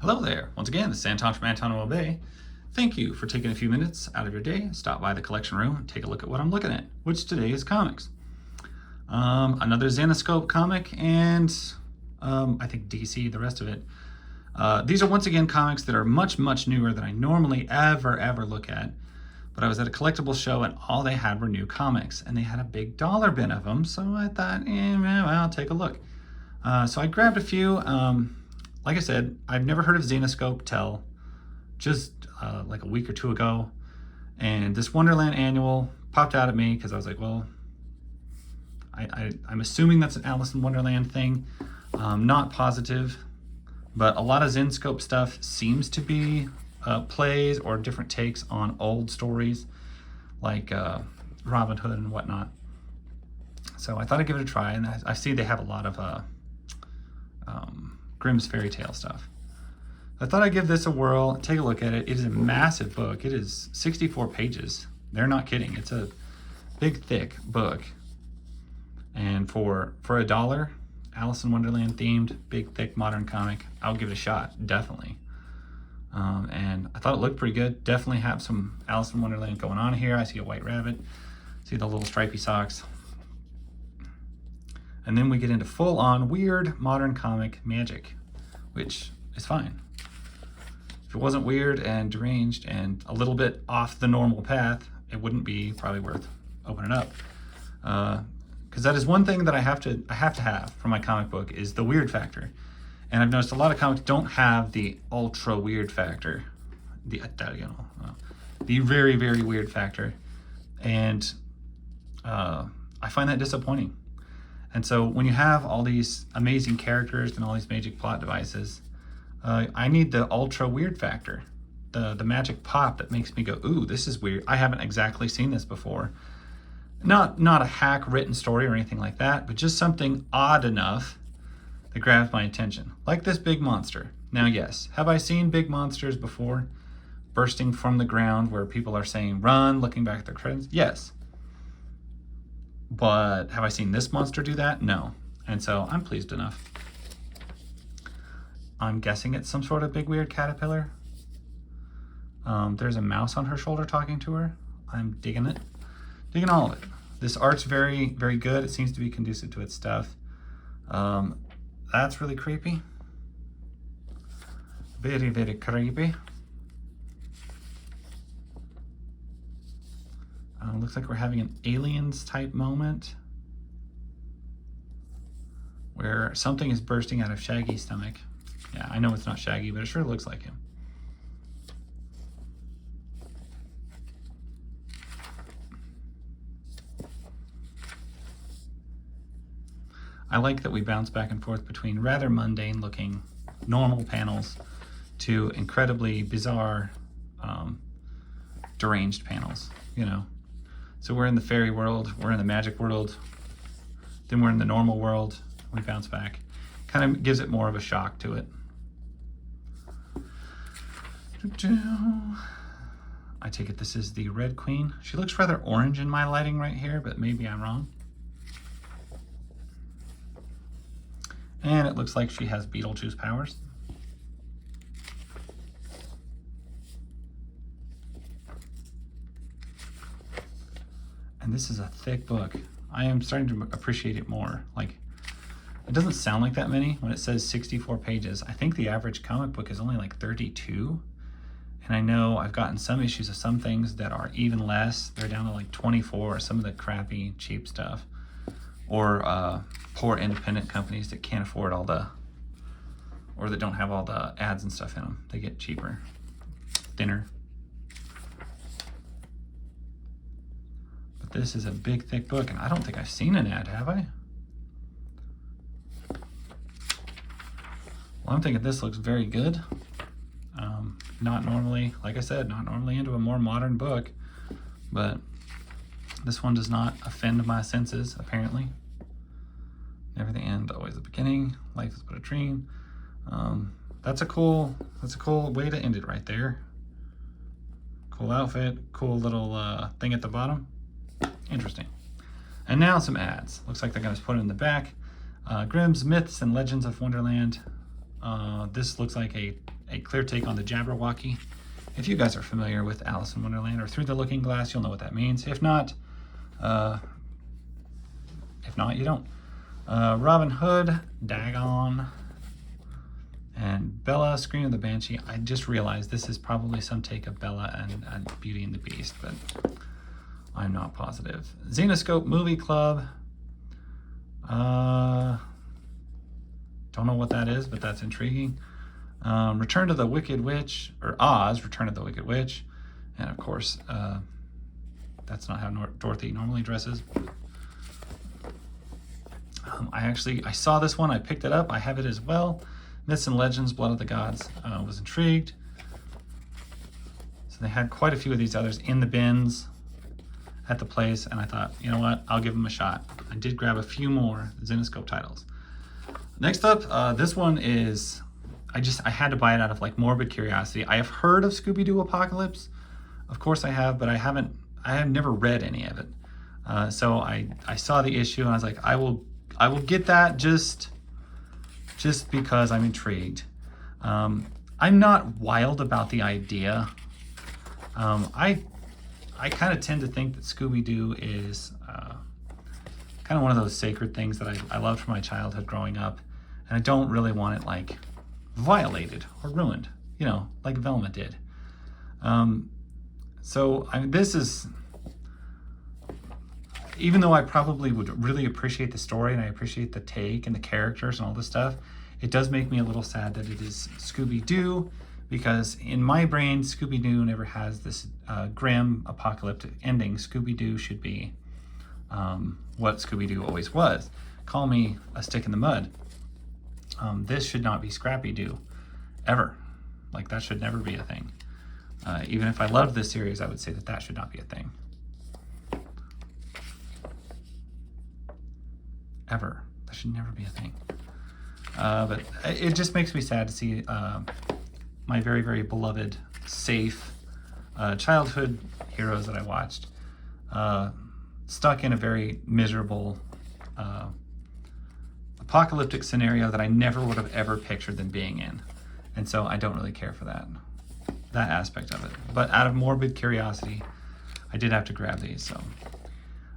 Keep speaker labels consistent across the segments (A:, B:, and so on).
A: Hello there. Once again, this is Anton from Anton Bay. Thank you for taking a few minutes out of your day, stop by the collection room, and take a look at what I'm looking at, which today is comics. Another Zenescope comic, and I think DC, the rest of it. These are once again comics that are much newer than I normally ever look at. But I was at a collectible show and all they had were new comics, and they had a big dollar bin of them. So I thought, well, I'll take a look. So I grabbed a few. Like I said, I've never heard of Zenescope till just like a week or two ago. And this Wonderland annual popped out at me because I was like, well, I'm assuming that's an Alice in Wonderland thing. Not positive, but a lot of Zenescope stuff seems to be plays or different takes on old stories like Robin Hood and whatnot. So I thought I'd give it a try, and I see they have a lot of Grimm's fairy tale stuff. I thought I'd give this a whirl, take a look at it. It is a massive book. It is 64 pages. They're not kidding. It's a big, thick book. And for $1, Alice in Wonderland themed, big, thick, modern comic, I'll give it a shot, definitely. And I thought it looked pretty good. Definitely have some Alice in Wonderland going on here. I see a white rabbit, see the little stripy socks. And then we get into full-on weird modern comic magic, which is fine. If it wasn't weird and deranged and a little bit off the normal path, it wouldn't be probably worth opening up. Because that is one thing that I have to have for my comic book is the weird factor. And I've noticed a lot of comics don't have the ultra weird factor, the very weird factor, and I find that disappointing. And so when you have all these amazing characters and all these magic plot devices, I need the ultra weird factor, the magic pop that makes me go, ooh, this is weird. I haven't exactly seen this before. Not a hack written story or anything like that, but just something odd enough that grabs my attention, like this big monster. Now, yes, have I seen big monsters before bursting from the ground where people are saying run, looking back at their credits? Yes. But have I seen this monster do that? No. And so I'm pleased enough. I'm guessing it's some sort of big weird caterpillar. There's a mouse on her shoulder talking to her. I'm digging it. Digging all of it. This art's very good. It seems to be conducive to its stuff. That's really creepy. Very creepy. Looks like we're having an Aliens type moment where something is bursting out of Shaggy's stomach. Yeah, I know it's not Shaggy, but it sure looks like him. I like that we bounce back and forth between rather mundane looking normal panels to incredibly bizarre deranged panels, you know. So we're in the fairy world, we're in the magic world, then we're in the normal world, we bounce back. Kind of gives it more of a shock to it. I take it this is the Red Queen. She looks rather orange in my lighting right here, but maybe I'm wrong. And it looks like she has Beetlejuice powers. And this is a thick book. I am starting to appreciate it more. Like, it doesn't sound like that many when it says 64 pages. I think the average comic book is only like 32. And I know I've gotten some issues of some things that are even less. They're down to like 24, some of the crappy, cheap stuff. Or poor independent companies that can't afford all the, or that don't have all the ads and stuff in them. They get cheaper, thinner. But this is a big, thick book, and I don't think I've seen an ad, have I? Well, I'm thinking this looks very good. Not normally, like I said, not normally into a more modern book, but this one does not offend my senses, apparently. Never the end, always the beginning. Life is but a dream. That's a cool way to end it right there. Cool outfit, cool little thing at the bottom. Interesting. And now some ads. Looks like they're going to put it in the back. Grimm's Myths and Legends of Wonderland. This looks like a a clear take on the Jabberwocky. If you guys are familiar with Alice in Wonderland or Through the Looking Glass, you'll know what that means. If not, you don't. Robin Hood, Dagon, and Bella, Scream of the Banshee. I just realized this is probably some take of Bella and Beauty and the Beast, but I'm not positive. Xenoscope Movie Club. Don't know what that is, but that's intriguing. Return to the Wicked Witch, or Oz, Return of the Wicked Witch. And of course, that's not how Dorothy normally dresses. I saw this one, I picked it up, I have it as well. Myths and Legends, Blood of the Gods. Was intrigued. So they had quite a few of these others in the bins at the place, and I thought, you know what, I'll give them a shot. I did grab a few more Zenoscope titles. Next up, this one is, I had to buy it out of like morbid curiosity. I have heard of Scooby Doo Apocalypse. Of course I have, but I have never read any of it. So I saw the issue and I was like, I will get that just because I'm intrigued. I'm not wild about the idea. I kind of tend to think that Scooby Doo is kind of one of those sacred things that I loved from my childhood growing up, and I don't really want it like violated or ruined, you know, like Velma did. So this is, even though I probably would really appreciate the story and I appreciate the take and the characters and all this stuff, it does make me a little sad that it is Scooby Doo, because in my brain, Scooby Doo never has this grim apocalyptic ending. Scooby Doo should be what Scooby Doo always was. Call me a stick in the mud. This should not be Scrappy Doo, ever. Like, that should never be a thing. Even if I loved this series, I would say that should not be a thing. Ever. That should never be a thing. But it just makes me sad to see my very, very beloved, safe childhood heroes that I watched stuck in a very miserable apocalyptic scenario that I never would have ever pictured them being in. And so I don't really care for that aspect of it. But out of morbid curiosity, I did have to grab these. So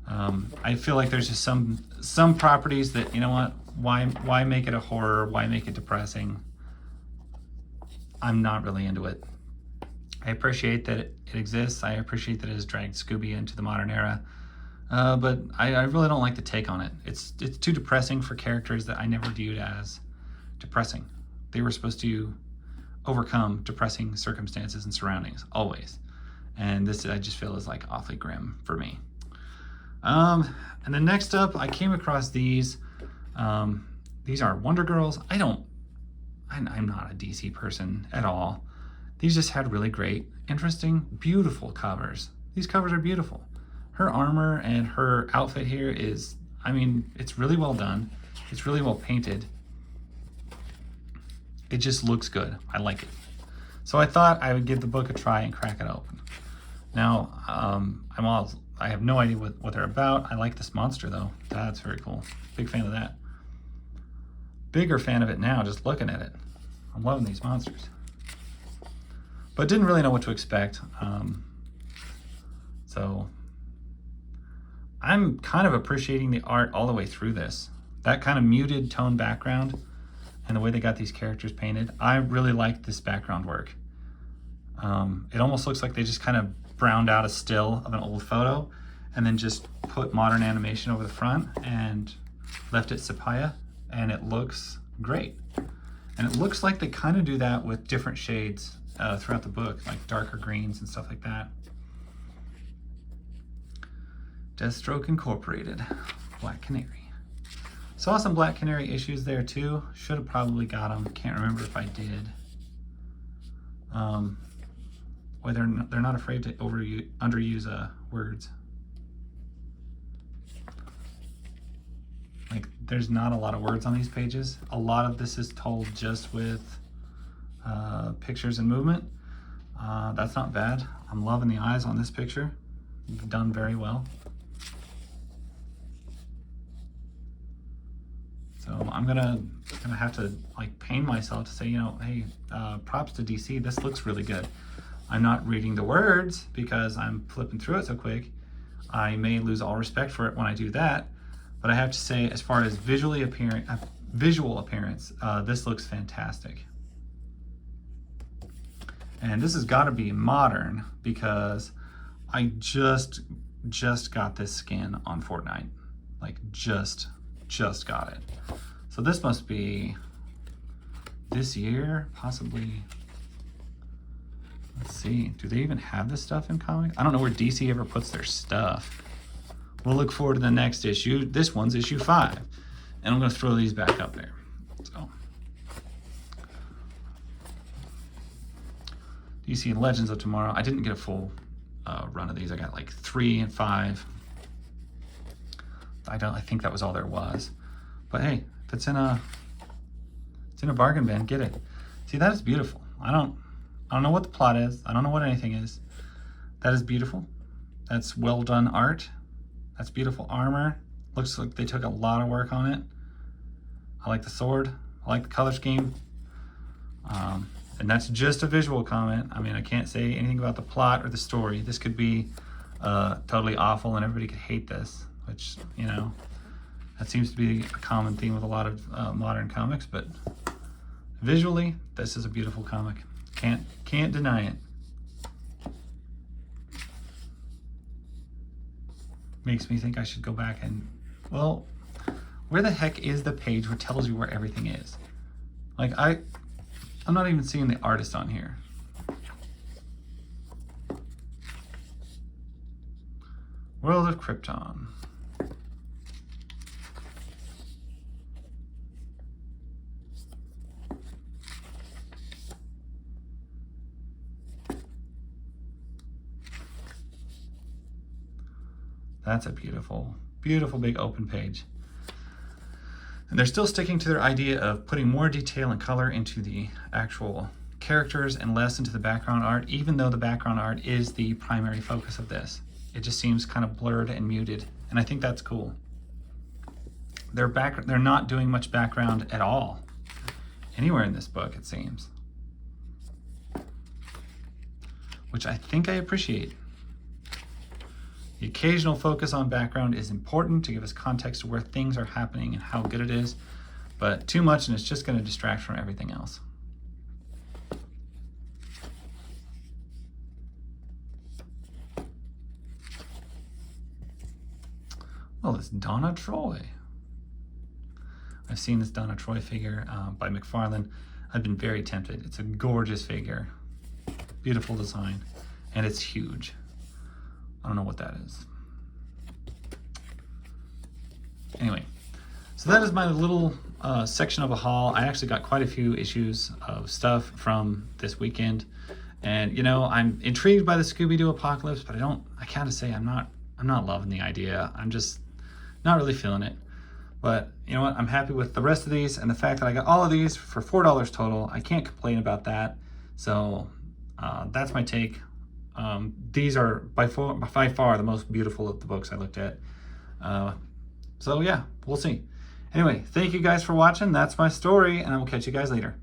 A: I feel like there's just some properties that, you know what, why make it a horror? Why make it depressing? I'm not really into it. I appreciate that it exists. I appreciate that it has dragged Scooby into the modern era. But I really don't like the take on it. It's too depressing for characters that I never viewed as depressing. They were supposed to overcome depressing circumstances and surroundings, always. And this, I just feel, is like awfully grim for me. And then next up, I came across these. These are Wonder Girls. I'm not a DC person at all. These just had really great, interesting, beautiful covers. These covers are beautiful. Her armor and her outfit here is, I mean, it's really well done. It's really well painted. It just looks good. I like it. So I thought I would give the book a try and crack it open. Now, I have no idea what they're about. I like this monster though. That's very cool. Big fan of that. Bigger fan of it now, just looking at it. I'm loving these monsters. But didn't really know what to expect. So I'm kind of appreciating the art all the way through this. That kind of muted tone background and the way they got these characters painted. I really like this background work. It almost looks like they just kind of browned out a still of an old photo and then just put modern animation over the front and left it sepia, and it looks great. And it looks like they kind of do that with different shades throughout the book, like darker greens and stuff like that. Deathstroke Incorporated, Black Canary. Saw some Black Canary issues there too. Should have probably got them. Can't remember if I did. Or they're not afraid to underuse words. Like, there's not a lot of words on these pages. A lot of this is told just with pictures and movement. That's not bad. I'm loving the eyes on this picture. You've done very well. So I'm gonna have to like pain myself to say, you know, hey, props to DC. This looks really good. I'm not reading the words because I'm flipping through it so quick. I may lose all respect for it when I do that, but I have to say, as far as visual appearance, this looks fantastic. And this has got to be modern because I just got this skin on Fortnite. Like just got it. So this must be this year, possibly. Let's see, do they even have this stuff in comics? I don't know where DC ever puts their stuff. We'll look forward to the next issue. This one's issue 5. And I'm gonna throw these back up there. So, DC Legends of Tomorrow. I didn't get a full run of these. I got like 3 and 5. I think that was all there was. But hey, if it's in a bargain bin, get it. See, that is beautiful. I don't know what the plot is. I don't know what anything is. That is beautiful. That's well done art. That's beautiful armor. Looks like they took a lot of work on it. I like the sword. I like the color scheme. And that's just a visual comment. I mean, I can't say anything about the plot or the story. This could be totally awful and everybody could hate this, which, you know, that seems to be a common theme with a lot of modern comics, but visually, this is a beautiful comic. Can't deny it. Makes me think I should go back and, well, where the heck is the page where it tells you where everything is? Like, I'm not even seeing the artist on here. World of Krypton. That's a beautiful, beautiful big open page. And they're still sticking to their idea of putting more detail and color into the actual characters and less into the background art, even though the background art is the primary focus of this. It just seems kind of blurred and muted, and I think that's cool. They're not doing much background at all, anywhere in this book, it seems. Which I think I appreciate. The occasional focus on background is important to give us context to where things are happening and how good it is, but too much and it's just going to distract from everything else. Well, it's Donna Troy. I've seen this Donna Troy figure by McFarlane. I've been very tempted. It's a gorgeous figure, beautiful design, and it's huge. I don't know what that is. Anyway, so that is my little section of a haul. I actually got quite a few issues of stuff from this weekend. And, you know, I'm intrigued by the Scooby Doo Apocalypse, but I gotta say, I'm not loving the idea. I'm just not really feeling it. But you know what? I'm happy with the rest of these, and the fact that I got all of these for $4 total. I can't complain about that. So that's my take. These are by far the most beautiful of the books I looked at. So yeah, we'll see. Anyway, thank you guys for watching. That's my story, and I will catch you guys later.